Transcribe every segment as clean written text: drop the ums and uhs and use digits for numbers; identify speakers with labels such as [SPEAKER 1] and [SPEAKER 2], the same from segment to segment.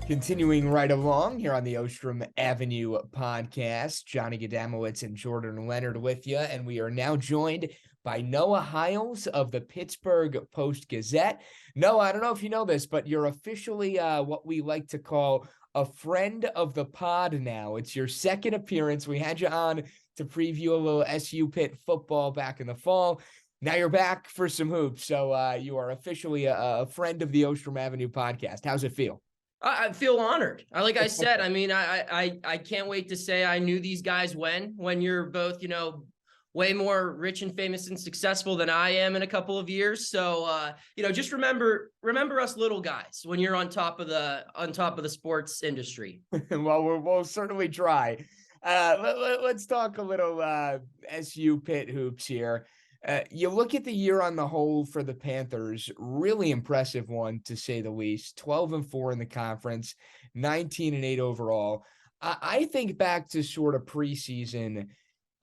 [SPEAKER 1] Continuing right along here on the Ostrom Avenue podcast, Johnny Gadamowitz and Jordan Leonard with you, and we are now joined by Noah Hiles of the Pittsburgh Post-Gazette. Noah, I don't know if you know this, but you're officially what we like to call a friend of the pod now. It's your second appearance. We had you on to preview a little SU Pitt football back in the fall. Now you're back for some hoops, so you are officially a friend of the Ostrom Avenue podcast. How's it feel?
[SPEAKER 2] I feel honored. Like I said, I mean, I can't wait to say I knew these guys when you're both, way more rich and famous and successful than I am in a couple of years. So, just remember us little guys when you're on top of the sports industry.
[SPEAKER 1] Well, we'll certainly try. Let's talk a little SU Pitt hoops here. You look at the year on the whole for the Panthers, really impressive one to say the least. 12-4 in the conference, 19-8 overall. I think back to sort of preseason,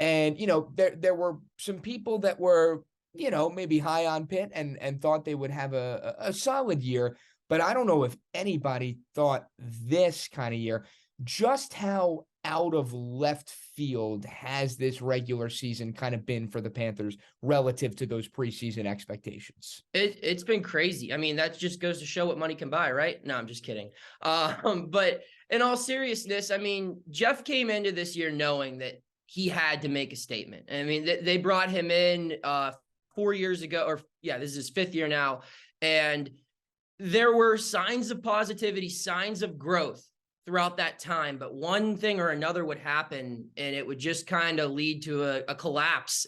[SPEAKER 1] and there were some people that were maybe high on Pitt and thought they would have a solid year, but I don't know if anybody thought this kind of year. Just how out of left field has this regular season kind of been for the Panthers relative to those preseason expectations?
[SPEAKER 2] It's been crazy. I mean, that just goes to show what money can buy, right? No, I'm just kidding. But in all seriousness, I mean, Jeff came into this year knowing that he had to make a statement. I mean, they brought him in 4 years ago, this is his fifth year now. And there were signs of positivity, signs of growth throughout that time, but one thing or another would happen and it would just kind of lead to a collapse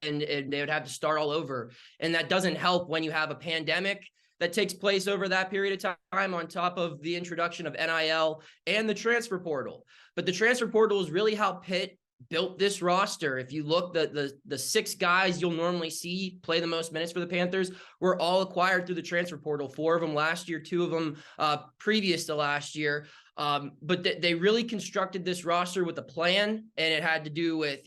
[SPEAKER 2] and they would have to start all over. And that doesn't help when you have a pandemic that takes place over that period of time on top of the introduction of NIL and the transfer portal. But the transfer portal is really how Pitt built this roster. If you look, the six guys you'll normally see play the most minutes for the Panthers were all acquired through the transfer portal. 4 of them last year, 2 of them previous to last year. But they really constructed this roster with a plan, and it had to do with,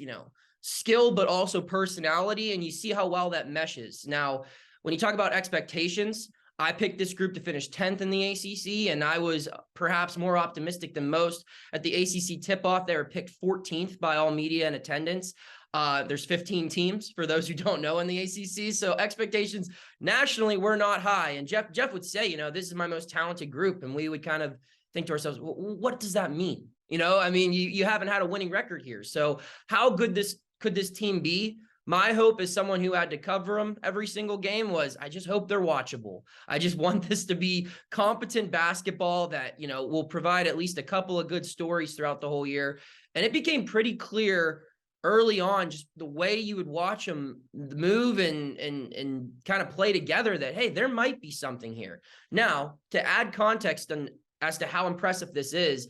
[SPEAKER 2] skill, but also personality. And you see how well that meshes. Now, when you talk about expectations, I picked this group to finish 10th in the ACC, and I was perhaps more optimistic than most. At the ACC tip-off, they were picked 14th by all media and attendance. There's 15 teams, for those who don't know, in the ACC, so expectations nationally were not high. And Jeff would say, this is my most talented group, and we would kind of think to ourselves, well, what does that mean? I mean, you haven't had a winning record here, so how good could this team be? My hope as someone who had to cover them every single game was, I just hope they're watchable. I just want this to be competent basketball that, will provide at least a couple of good stories throughout the whole year. And it became pretty clear early on, just the way you would watch them move and kind of play together, that, hey, there might be something here. Now, to add context as to how impressive this is,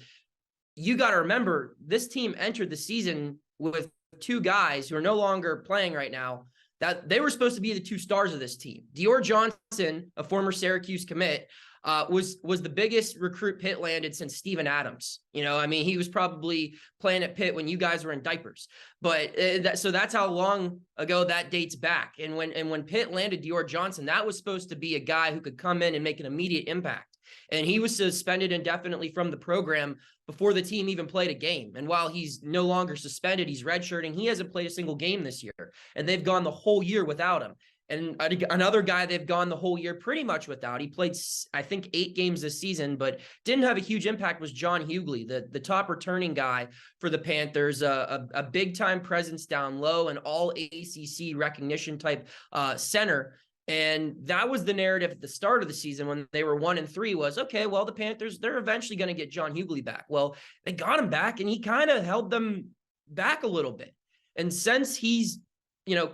[SPEAKER 2] you got to remember, this team entered the season with 2 guys who are no longer playing right now, that they were supposed to be the 2 stars of this team. Dior Johnson, a former Syracuse commit, was the biggest recruit Pitt landed since Steven Adams. I mean, he was probably playing at Pitt when you guys were in diapers. But so that's how long ago that dates back. And when Pitt landed Dior Johnson, that was supposed to be a guy who could come in and make an immediate impact. And he was suspended indefinitely from the program before the team even played a game. And while he's no longer suspended, he's redshirting. He hasn't played a single game this year. And they've gone the whole year without him. And another guy they've gone the whole year pretty much without. He played, I think, 8 games this season, but didn't have a huge impact, was John Hughley, the top returning guy for the Panthers, a big-time presence down low, an all-ACC recognition type center. And that was the narrative at the start of the season when they were 1-3 was, okay, well, the Panthers, they're eventually going to get John Hughley back. Well, they got him back, and he kind of held them back a little bit. And since he's,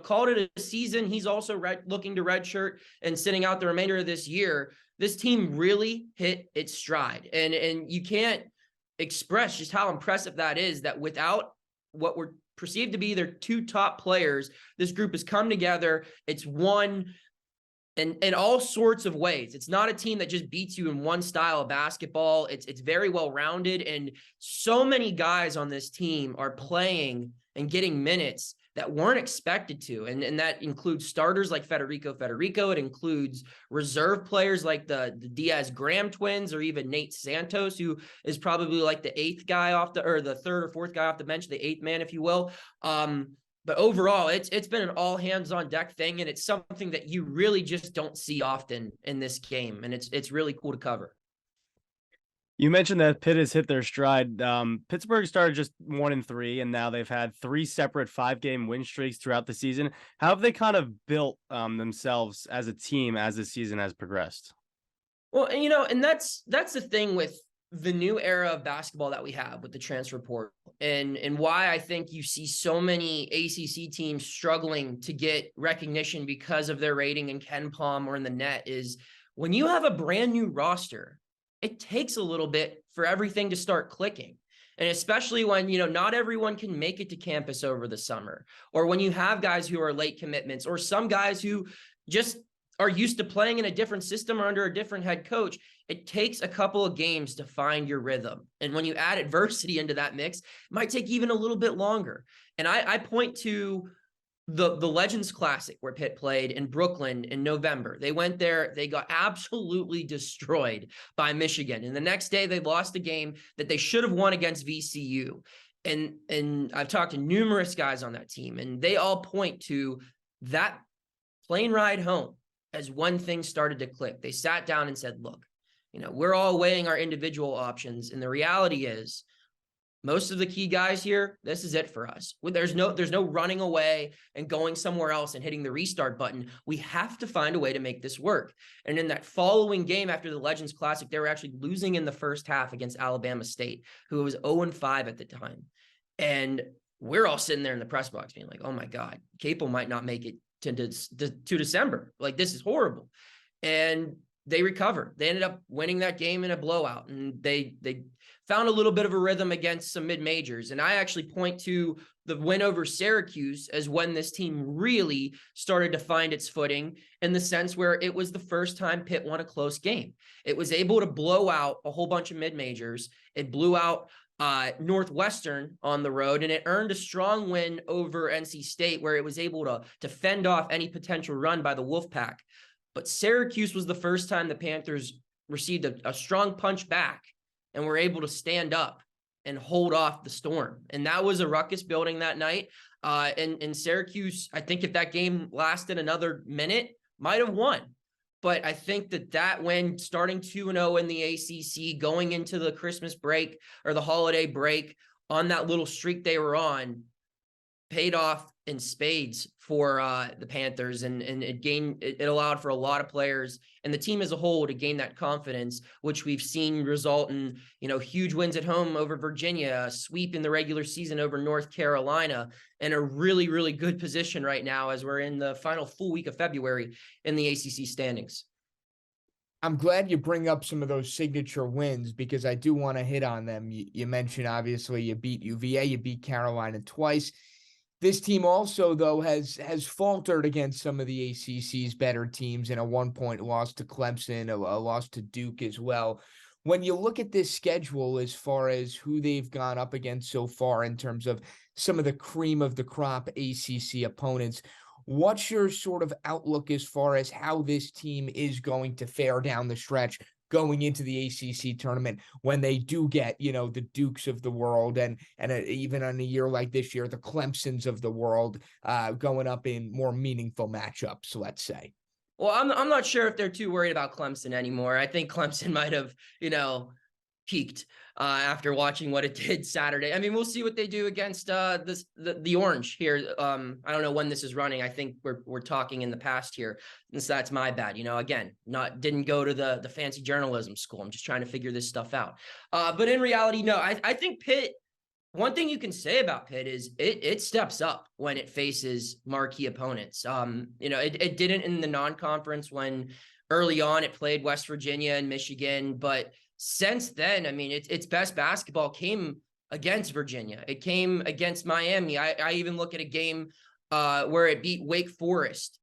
[SPEAKER 2] called it a season, he's also looking to redshirt and sitting out the remainder of this year. This team really hit its stride. And you can't express just how impressive that is, that without what were perceived to be their 2 top players, this group has come together. It's won in all sorts of ways. It's not a team that just beats you in one style of basketball. It's very well-rounded, and so many guys on this team are playing and getting minutes that weren't expected to. And that includes starters like Federico. It includes reserve players like the Diaz-Graham twins, or even Nate Santos, who is probably like the the third or fourth guy off the bench, the eighth man, if you will. But overall, it's been an all hands on deck thing, and it's something that you really just don't see often in this game, and it's really cool to cover.
[SPEAKER 3] You mentioned that Pitt has hit their stride. Pittsburgh started just 1-3, and now they've had 3 separate 5-game win streaks throughout the season. How have they kind of built themselves as a team as the season has progressed?
[SPEAKER 2] Well, and that's the thing with the new era of basketball that we have with the transfer portal, and why I think you see so many ACC teams struggling to get recognition because of their rating in KenPom or in the net, is when you have a brand new roster, it takes a little bit for everything to start clicking. And especially when, not everyone can make it to campus over the summer, or when you have guys who are late commitments, or some guys who just are used to playing in a different system or under a different head coach. It takes a couple of games to find your rhythm. And when you add adversity into that mix, it might take even a little bit longer. And I point to the Legends Classic where Pitt played in Brooklyn in November. They went there, they got absolutely destroyed by Michigan. And the next day they lost a game that they should have won against VCU. And I've talked to numerous guys on that team, and they all point to that plane ride home as one thing started to click. They sat down and said, look, we're all weighing our individual options. And the reality is, most of the key guys here, this is it for us. There's no running away and going somewhere else and hitting the restart button. We have to find a way to make this work. And in that following game after the Legends Classic, they were actually losing in the first half against Alabama State, who was 0-5 at the time. And we're all sitting there in the press box being like, oh my God, Capel might not make it to December. Like, this is horrible. And they recovered. They ended up winning that game in a blowout, and they found a little bit of a rhythm against some mid-majors. And I actually point to the win over Syracuse as when this team really started to find its footing, in the sense where it was the first time Pitt won a close game. It was able to blow out a whole bunch of mid-majors. It blew out Northwestern on the road, and it earned a strong win over NC State, where it was able to fend off any potential run by the Wolfpack. But Syracuse was the first time the Panthers received a strong punch back and were able to stand up and hold off the storm. And that was a ruckus building that night. And Syracuse, I think if that game lasted another minute, might have won. But I think that win, starting 2-0 in the ACC, going into the Christmas break or the holiday break on that little streak they were on, paid off in spades for the Panthers, and it allowed for a lot of players and the team as a whole to gain that confidence, which we've seen result in huge wins at home over Virginia, a sweep in the regular season over North Carolina, and a really, really good position right now as we're in the final full week of February in the ACC standings.
[SPEAKER 1] I'm glad you bring up some of those signature wins, because I do want to hit on them. You mentioned, obviously, you beat UVA, you beat Carolina twice. This team also, though, has faltered against some of the ACC's better teams in a 1-point loss to Clemson, a loss to Duke as well. When you look at this schedule, as far as who they've gone up against so far in terms of some of the cream of the crop ACC opponents, what's your sort of outlook as far as how this team is going to fare down the stretch going into the ACC tournament when they do get, the Dukes of the world and even on a year like this year, the Clemsons of the world going up in more meaningful matchups, let's say?
[SPEAKER 2] Well, I'm not sure if they're too worried about Clemson anymore. I think Clemson might have, peaked after watching what it did Saturday. I mean, we'll see what they do against the Orange here. I don't know when this is running. I think we're talking in the past here, and so that's my bad. Again, didn't go to the fancy journalism school. I'm just trying to figure this stuff out. But in reality, no. I think Pitt. One thing you can say about Pitt is it steps up when it faces marquee opponents. It didn't in the non-conference when early on it played West Virginia and Michigan, but since then, I mean, its best basketball came against Virginia. It came against Miami. I even look at a game where it beat Wake Forest.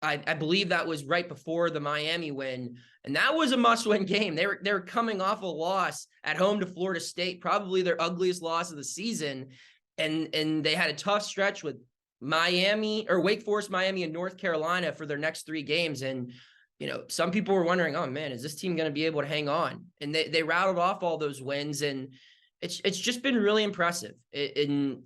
[SPEAKER 2] I believe that was right before the Miami win, and that was a must-win game. They were coming off a loss at home to Florida State, probably their ugliest loss of the season, and they had a tough stretch with Wake Forest, Miami, and North Carolina for their next 3 games. And, some people were wondering, oh man, is this team going to be able to hang on? And they rattled off all those wins, and it's just been really impressive. I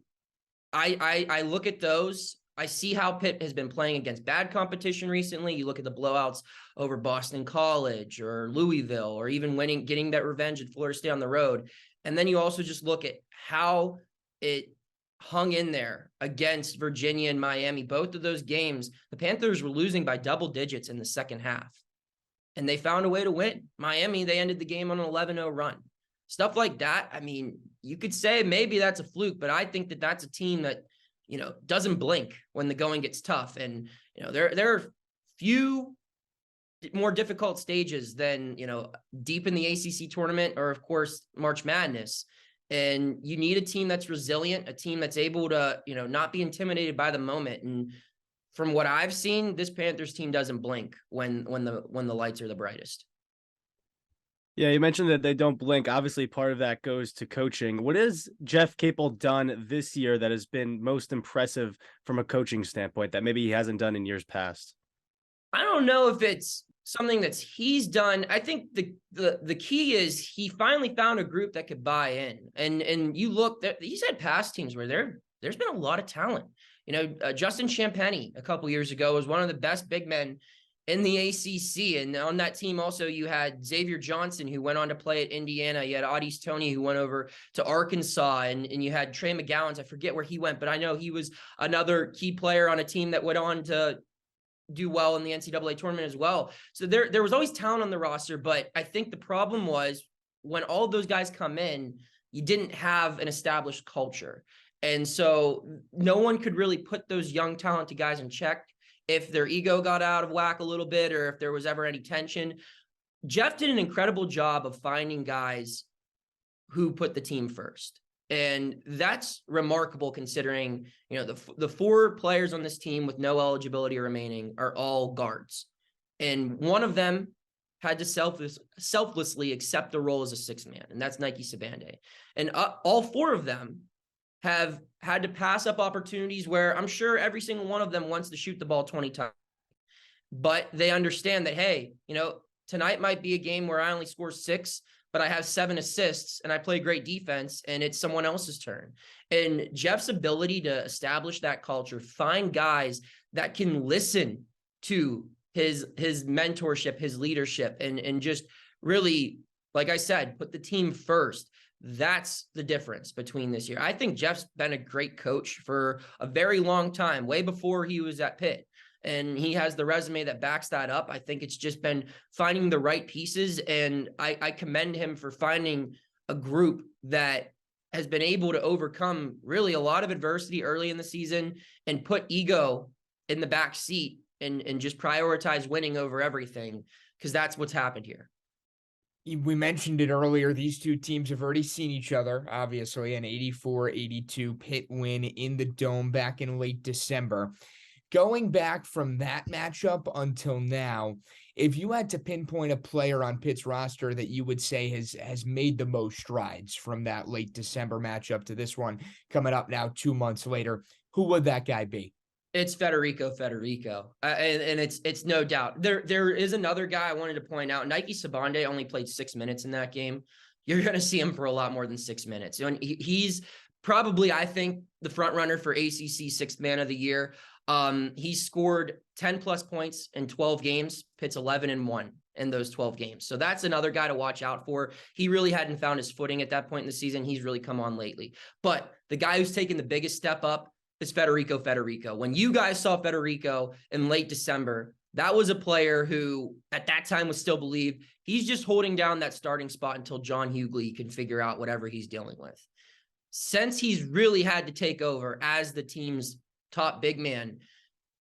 [SPEAKER 2] look at those. I see how Pitt has been playing against bad competition recently. You look at the blowouts over Boston College or Louisville, or even getting that revenge at Florida State on the road. And then you also just look at how it hung in there against Virginia and Miami. Both of those games, the Panthers were losing by double digits in the second half, and they found a way to win. Miami, they ended the game on an 11-0 run. Stuff like that. I mean, you could say maybe that's a fluke, but I think that that's a team that, doesn't blink when the going gets tough. And, there are few more difficult stages than, deep in the ACC tournament or, of course, March Madness. And you need a team that's resilient, a team that's able to, not be intimidated by the moment. And from what I've seen, this Panthers team doesn't blink when the lights are the brightest.
[SPEAKER 3] Yeah, you mentioned that they don't blink. Obviously, part of that goes to coaching. What has Jeff Capel done this year that has been most impressive from a coaching standpoint that maybe he hasn't done in years past?
[SPEAKER 2] I don't know if it's something he's done. I think the key is he finally found a group that could buy in. And you look, he's had past teams where there's been a lot of talent. Justin Champagnie a couple years ago was one of the best big men in the ACC. And on that team also, you had Xavier Johnson, who went on to play at Indiana. You had Audis Toney, who went over to Arkansas. And you had Trey McGowan. I forget where he went, but I know he was another key player on a team that went on to do well in the NCAA tournament as well. So there was always talent on the roster, but I think the problem was when all of those guys come in, you didn't have an established culture. And so no one could really put those young, talented guys in check if their ego got out of whack a little bit, or if there was ever any tension. Jeff did an incredible job of finding guys who put the team first. And that's remarkable considering, the 4 players on this team with no eligibility remaining are all guards. And one of them had to selflessly accept the role as a 6th man, and that's Nike Sabande. And all 4 of them have had to pass up opportunities where I'm sure every single one of them wants to shoot the ball 20 times. But they understand that, hey, tonight might be a game where I only score 6, but I have 7 assists and I play great defense and it's someone else's turn. And Jeff's ability to establish that culture, find guys that can listen to his mentorship, his leadership, and just really, like I said, put the team first. That's the difference between this year. I think Jeff's been a great coach for a very long time, way before he was at Pitt. And he has the resume that backs that up. I think it's just been finding the right pieces. And I commend him for finding a group that has been able to overcome really a lot of adversity early in the season and put ego in the back seat and just prioritize winning over everything, because that's what's happened here.
[SPEAKER 1] We mentioned it earlier. These 2 teams have already seen each other, obviously, an 84-82 Pitt win in the Dome back in late December. Going back from that matchup until now, if you had to pinpoint a player on Pitt's roster that you would say has made the most strides from that late December matchup to this one coming up now 2 months later, who would that guy be?
[SPEAKER 2] It's Federico. And it's no doubt. There is another guy I wanted to point out. Nike Sabande only played 6 minutes in that game. You're going to see him for a lot more than 6 minutes. And he's probably, I think, the front runner for ACC 6th man of the year. He scored 10 plus points in 12 games. Pitt's 11-1 in those 12 games. So that's another guy to watch out for. He really hadn't found his footing at that point in the season. He's really come on lately. But the guy who's taken the biggest step up is Federico. When you guys saw Federico in late December, that was a player who at that time was still believed he's just holding down that starting spot until John Hughley can figure out whatever he's dealing with. Since he's really had to take over as the team's top big man,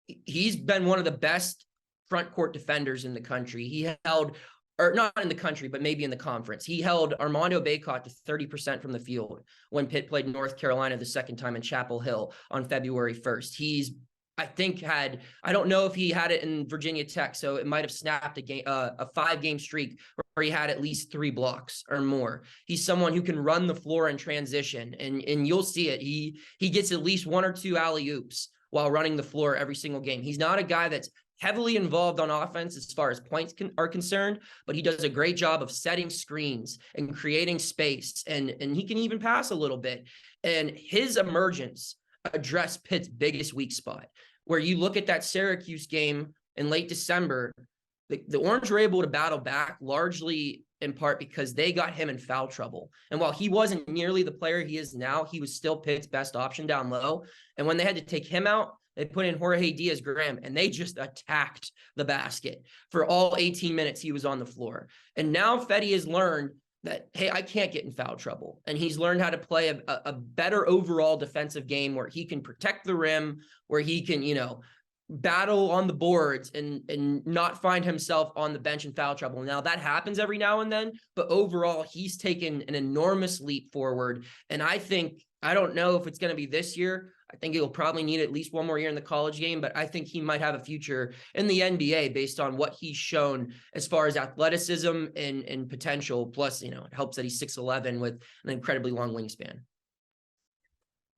[SPEAKER 2] he's been one of the best front court defenders in the country. He held, or not in the country, but maybe in the conference. He held Armando Bacot to 30% from the field when Pitt played North Carolina the second time in Chapel Hill on February 1st. He's, I think, I don't know if he had it in Virginia Tech, so it might have snapped a 5-game streak where he had at least 3 blocks or more. He's someone who can run the floor in transition, and you'll see it. He gets at least 1 or 2 alley-oops while running the floor every single game. He's not a guy that's heavily involved on offense as far as points are concerned, but he does a great job of setting screens and creating space, and he can even pass a little bit. And his emergence addressed Pitt's biggest weak spot, where you look at that Syracuse game in late December, the Orange were able to battle back largely in part because they got him in foul trouble. And while he wasn't nearly the player he is now, he was still Pitt's best option down low. And when they had to take him out, they put in Jorge Diaz-Graham, and they just attacked the basket for all 18 minutes he was on the floor. And now Fetty has learned that, hey, I can't get in foul trouble. And he's learned how to play a better overall defensive game where he can protect the rim, where he can, battle on the boards and not find himself on the bench in foul trouble. Now that happens every now and then, but overall he's taken an enormous leap forward. And I don't know if it's going to be this year. I think he'll probably need at least one more year in the college game, but I think he might have a future in the NBA based on what he's shown as far as athleticism and potential. Plus, it helps that he's 6'11" with an incredibly long wingspan.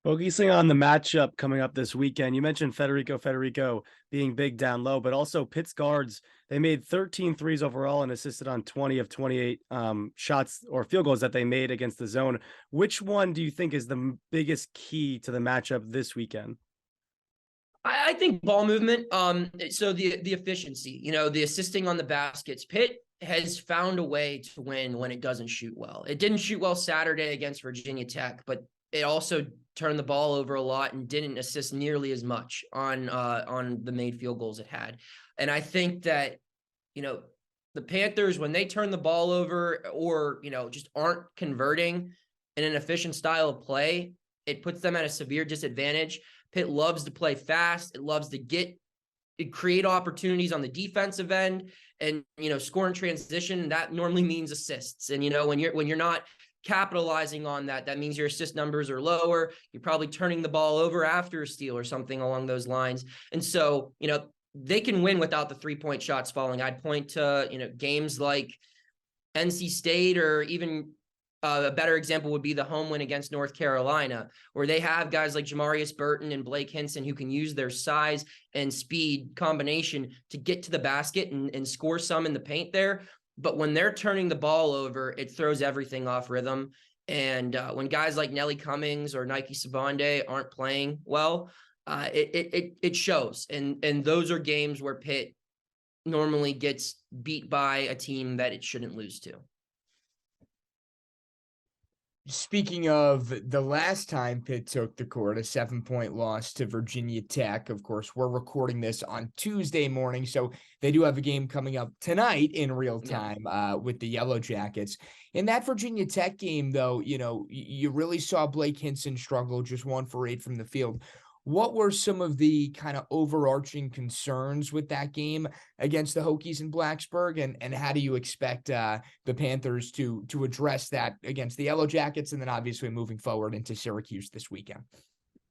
[SPEAKER 3] Focusing on the matchup coming up this weekend, you mentioned Federico being big down low, but also Pitt's guards, they made 13 threes overall and assisted on 20 of 28 shots or field goals that they made against the zone. Which one do you think is the biggest key to the matchup this weekend?
[SPEAKER 2] I think ball movement. So the efficiency, the assisting on the baskets. Pitt has found a way to win when it doesn't shoot well. It didn't shoot well Saturday against Virginia Tech, but it also turned the ball over a lot and didn't assist nearly as much on the made field goals it had. And I think that, the Panthers, when they turn the ball over or, just aren't converting in an efficient style of play, it puts them at a severe disadvantage. Pitt loves to play fast. It loves to create opportunities on the defensive end and, score in transition. That normally means assists. And, when you're not capitalizing on that means your assist numbers are lower. You're probably turning the ball over after a steal or something along those lines. And so, they can win without the 3-point shots falling. I'd point to, games like NC State, or even a better example would be the home win against North Carolina, where they have guys like Jamarius Burton and Blake Hinson who can use their size and speed combination to get to the basket and score some in the paint there. But when they're turning the ball over, it throws everything off rhythm. And when guys like Nelly Cummings or Nike Savonde aren't playing well, it shows. And those are games where Pitt normally gets beat by a team that it shouldn't lose to.
[SPEAKER 1] Speaking of the last time Pitt took the court, a 7-point loss to Virginia Tech. Of course, we're recording this on Tuesday morning, so they do have a game coming up tonight in real time with the Yellow Jackets. In that Virginia Tech game, though, you really saw Blake Hinson struggle, just 1 for 8 from the field. What were some of the kind of overarching concerns with that game against the Hokies in Blacksburg? And how do you expect the Panthers to address that against the Yellow Jackets, and then obviously moving forward into Syracuse this weekend?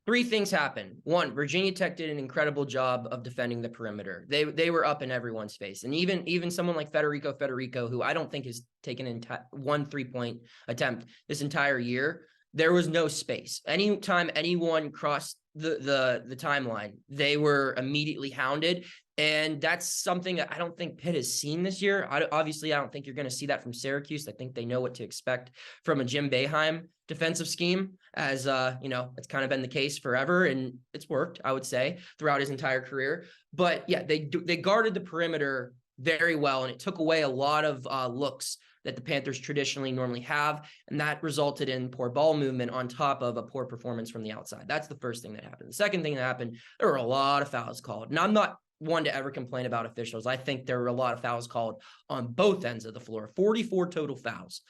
[SPEAKER 2] 3 things happened. 1, Virginia Tech did an incredible job of defending the perimeter. They were up in everyone's face. And even someone like Federico, who I don't think has taken one 3-point attempt this entire year, there was no space. Anytime anyone crossed the timeline, they were immediately hounded. And that's something I don't think Pitt has seen this year. Obviously, I don't think you're going to see that from Syracuse. I think they know what to expect from a Jim Boeheim defensive scheme, as it's kind of been the case forever, and it's worked, I would say, throughout his entire career. But yeah, they guarded the perimeter very well, and it took away a lot of looks that the Panthers traditionally normally have, and that resulted in poor ball movement on top of a poor performance from the outside. That's the first thing that happened. The second thing that happened, there were a lot of fouls called. And I'm not one to ever complain about officials. I think there were a lot of fouls called on both ends of the floor. 44 total fouls,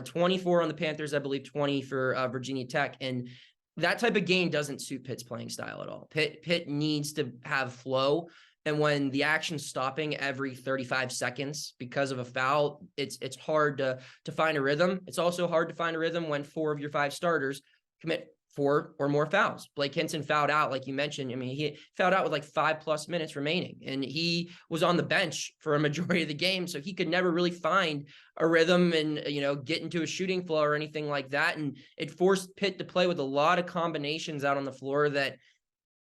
[SPEAKER 2] 24 on the Panthers, I believe 20 for Virginia Tech. And that type of game doesn't suit Pitt's playing style at all. Pitt needs to have flow. And when the action's stopping every 35 seconds because of a foul, it's hard to find a rhythm. It's also hard to find a rhythm when 4 of your 5 starters commit 4 or more fouls. Blake Hinson fouled out, like you mentioned. I mean, he fouled out with like 5+ minutes remaining, and he was on the bench for a majority of the game, so he could never really find a rhythm and, get into a shooting flow or anything like that. And it forced Pitt to play with a lot of combinations out on the floor that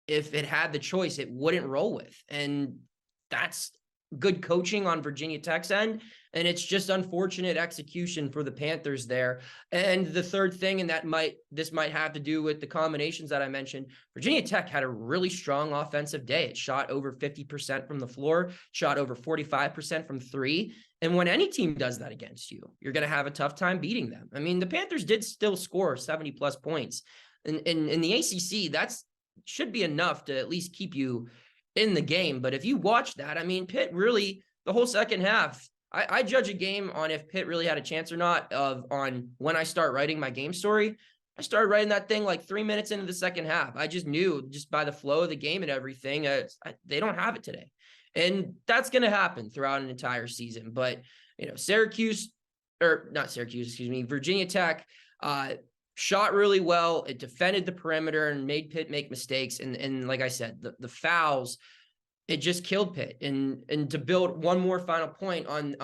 [SPEAKER 2] if it had the choice, it wouldn't roll with. And that's good coaching on Virginia Tech's end. And it's just unfortunate execution for the Panthers there. And the third thing, and this might have to do with the combinations that I mentioned, Virginia Tech had a really strong offensive day. It shot over 50% from the floor, shot over 45% from three. And when any team does that against you, you're going to have a tough time beating them. I mean, the Panthers did still score 70 plus points. In the ACC, that's should be enough to at least keep you in the game. But if you watch that, I mean, Pitt really, the whole second half, I judge a game on if Pitt really had a chance or not on when I start writing my game story. I started writing that thing like 3 minutes into the second half. I just knew just by the flow of the game and everything, they don't have it today. And that's going to happen throughout an entire season. But, Virginia Tech shot really well. It defended the perimeter and made Pitt make mistakes. And like I said, the fouls, it just killed Pitt. And to build one more final point on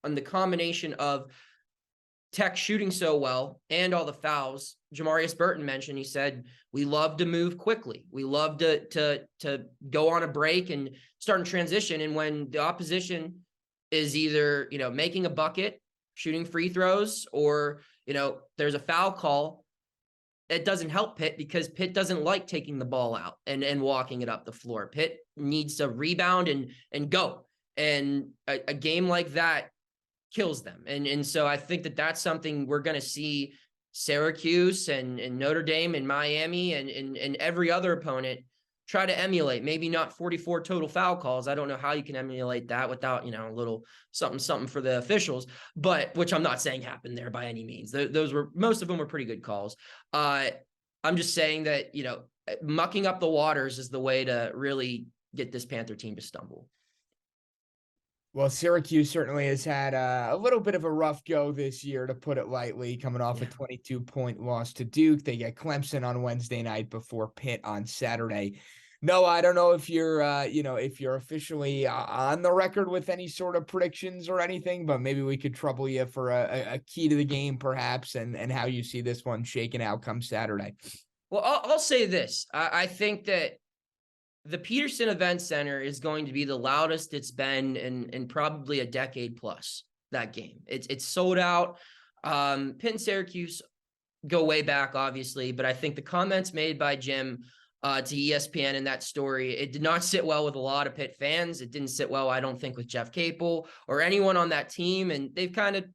[SPEAKER 2] the combination of Tech shooting so well and all the fouls, Jamarius Burton mentioned, he said, we love to move quickly. We love to go on a break and start in transition. And when the opposition is either, making a bucket, shooting free throws, or, there's a foul call, it doesn't help Pitt because Pitt doesn't like taking the ball out and walking it up the floor. Pitt needs to rebound and go. And a game like that kills them. And so I think that's something we're going to see Syracuse and Notre Dame and Miami and every other opponent try to emulate. Maybe not 44 total foul calls. I don't know how you can emulate that without, a little something for the officials, but which I'm not saying happened there by any means. Most of them were pretty good calls. I'm just saying that, mucking up the waters is the way to really get this Panther team to stumble.
[SPEAKER 1] Well, Syracuse certainly has had a little bit of a rough go this year, to put it lightly, coming off a 22-point loss to Duke. They get Clemson on Wednesday night before Pitt on Saturday. No, I don't know if you're, if you're officially on the record with any sort of predictions or anything, but maybe we could trouble you for a key to the game, perhaps, and how you see this one shaking out come Saturday.
[SPEAKER 2] Well, I'll say this. I think that the Peterson Event Center is going to be the loudest it's been in probably a decade plus, that game. It's sold out. Pitt and Syracuse go way back, obviously, but I think the comments made by Jim to ESPN in that story, it did not sit well with a lot of Pitt fans. It didn't sit well, I don't think, with Jeff Capel or anyone on that team, and they've kind of,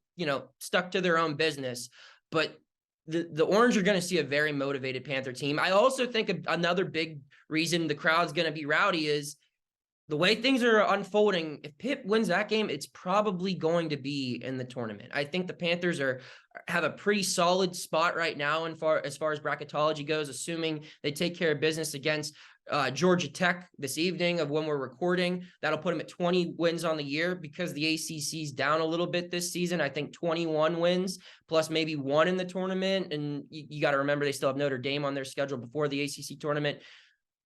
[SPEAKER 2] stuck to their own business. But the Orange are going to see a very motivated Panther team. I also think another big reason the crowd's going to be rowdy is the way things are unfolding. If Pitt wins that game, it's probably going to be in the tournament. I think the Panthers have a pretty solid spot right now as far as bracketology goes, assuming they take care of business against Georgia Tech this evening of when we're recording. That'll put them at 20 wins on the year, because the ACC's down a little bit this season. I think 21 wins plus maybe one in the tournament. And you got to remember, they still have Notre Dame on their schedule before the ACC tournament.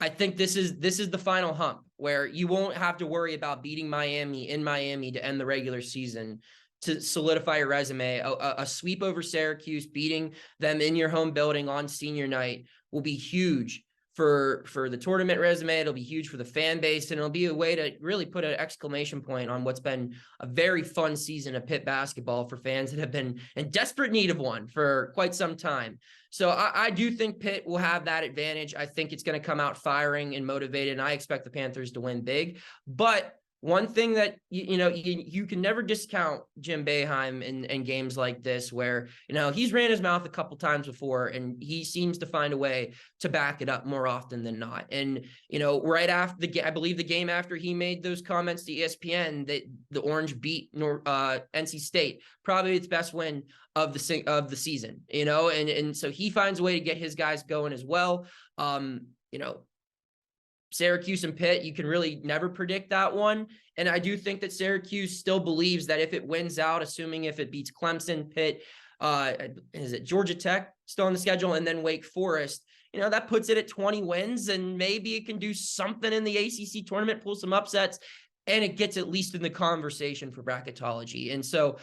[SPEAKER 2] I think this is the final hump where you won't have to worry about beating Miami in Miami to end the regular season to solidify your resume. A sweep over Syracuse, beating them in your home building on senior night, will be huge for the tournament resume. It'll be huge for the fan base, and it'll be a way to really put an exclamation point on what's been a very fun season of Pitt basketball for fans that have been in desperate need of one for quite some time. So I do think Pitt will have that advantage. I think it's going to come out firing and motivated, and I expect the Panthers to win big. But one thing that, you can never discount Jim Boeheim in games like this, where, he's ran his mouth a couple times before, and he seems to find a way to back it up more often than not. And, right after I believe the game after he made those comments to ESPN, that the Orange beat NC State, probably its best win of the season, and so he finds a way to get his guys going as well. Syracuse and Pitt, you can really never predict that one. And I do think that Syracuse still believes that if it wins out, assuming if it beats Clemson, Pitt, is it Georgia Tech still on the schedule, and then Wake Forest, that puts it at 20 wins, and maybe it can do something in the ACC tournament, pull some upsets, and it gets at least in the conversation for bracketology. And so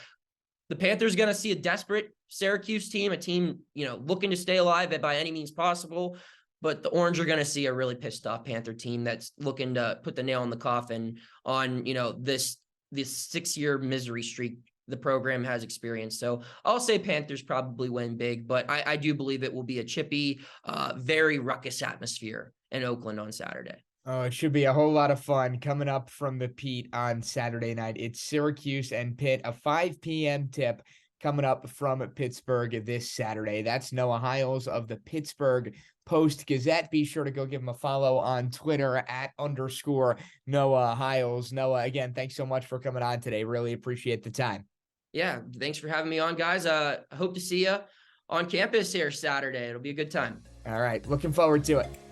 [SPEAKER 2] the Panthers going to see a desperate Syracuse team, a team, looking to stay alive by any means possible. but the Orange are going to see a really pissed off Panther team that's looking to put the nail in the coffin on, this 6-year misery streak the program has experienced. So I'll say Panthers probably win big, but I do believe it will be a chippy, very ruckus atmosphere in Oakland on Saturday.
[SPEAKER 1] Oh, it should be a whole lot of fun coming up from the Pete on Saturday night. It's Syracuse and Pitt, a 5 p.m. tip coming up from Pittsburgh this Saturday. That's Noah Hiles of the Pittsburgh Post-Gazette. Be sure to go give him a follow on Twitter @_Noah Hiles. Noah, again, thanks so much for coming on today. Really appreciate the time.
[SPEAKER 2] Yeah, thanks for having me on, guys. I hope to see you on campus here Saturday. It'll be a good time.
[SPEAKER 1] All right, looking forward to it.